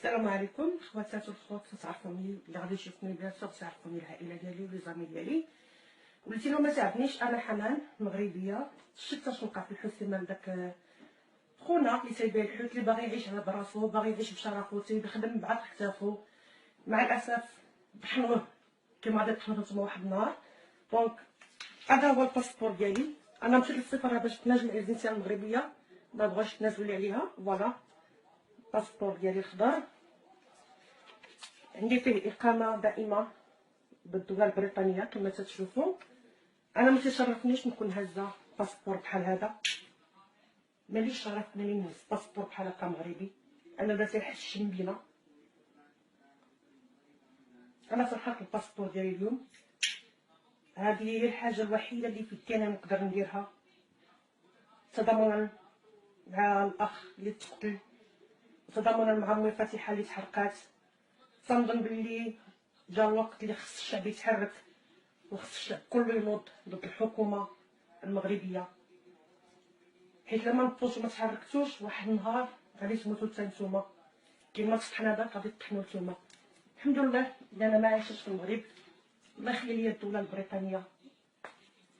السلام عليكم خواتات والخوات، تعرفوني اللي غادي يشوفوني بلا صوت، تعرفوني العائله ديالي ولي زامي ديالي. وليتي لو ما تعرفنيش، انا حنان مغربيه. شفت اش وقع في الحوت كما داك خونا اللي تيبيع الحوت، اللي باغي يعيش على براسو، باغي يعيش بشرفو، تيخدم بعض حتافو. مع الاسف طحنوه كما غادي طحنوه نتوما واحد النهار. دونك هذا هو الباسبور ديالي. انا مشيت للسفاره باش تنازل على الجنسيه المغربيه، ما بغاش تنازل لي عليها. فوالا الباسبور ديالي الخضر، عندي فيه اقامه دائمه بالدوله البريطانيه كما تتشوفوا. انا ما تيشرفنيش نكون هازه باسبور بحال هذا، ماليش شرف انني نهز باسبور بحال هكا مغربي. انا لا تيحشم بينا. انا فرحانه بالباسبور ديالي اليوم. هذه هي الحاجه الوحيده اللي في يدي انا نقدر نديرها، تضامنا مع الاخ اللي تقتل، تضامنا مع امي فاتحه اللي تحرقات. تنظن باللي جا الوقت اللي خص الشعب يتحرك، وخص الشعب كله ينوض ضد الحكومه المغربيه، حيت لما نبطوش وما تحركتوش واحد النهار غادي تموتوا حتى نتوما. كيما طحنا دابا غادي تطحنوا نتوما. الحمد لله اللي انا ما عايشش في المغرب. الله يخلي لي الدوله البريطانيه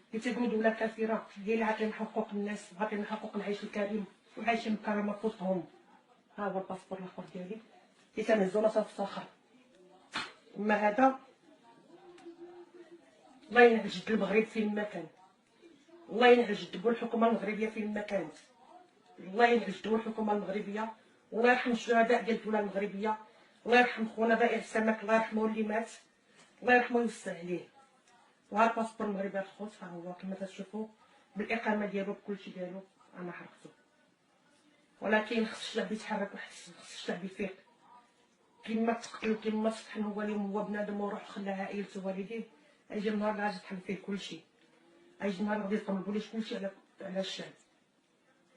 اللي تيقولوا دوله كافره، هي اللي عاطينا حقوق الناس، عاطينا حقوق العيش الكريم وعايشين بكرامه في وسطهم. ها هو الباسبور الاخر ديالي اللي تنهزو انا تنفتخر. اما هذا الله ينعل جد المغرب فين ما كان، الله ينعل جد الحكومه المغربيه فين ما كانت، الله ينعل جد الحكومه المغربيه، والله يرحم الشهداء ديال الدوله المغربيه، الله يرحم خونا بائع السمك، الله يرحمه اللي مات، الله يرحمه ويوسع عليه. وها الباسبور المغربي الخوت، ها هو كما تشوفوا بالاقامه ديالو بكلشي ديالو. انا حرقته، ولكن خص الشعب يتحرك وخص الشعب يفيق. كيما تقتل كيما تطحن هو اليوم، هو بنادم وروح خلى عائلته ووالديه، يجي النهار اللي غادي تحل فيه كلشي، يجي النهار غادي يطلبوا ليه كلشي على الشعب.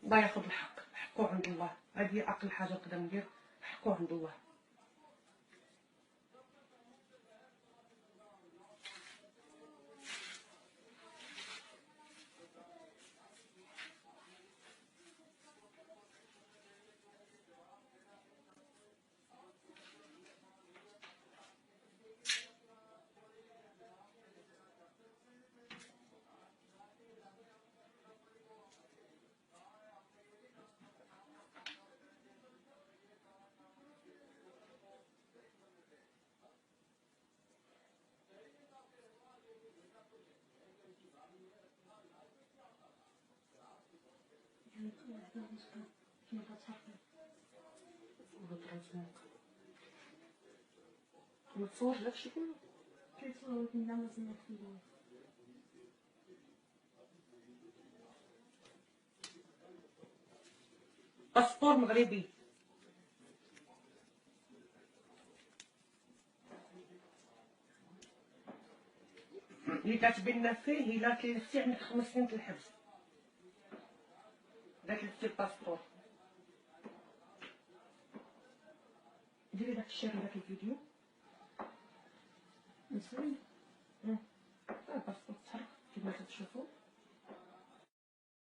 الله ياخذ الحق، حقه عند الله. هذه اقل حاجه نقدر ندير، حقه عند الله. ما تصورش داكشي كله، كيتصور كنا مازال فيه. باسبور مغربي اللي كاتبين فيه الا كلفتي عندك 5 سنين الحبس. داك لفتي الباسبور ديري داك الشير داك الفيديو. نسوي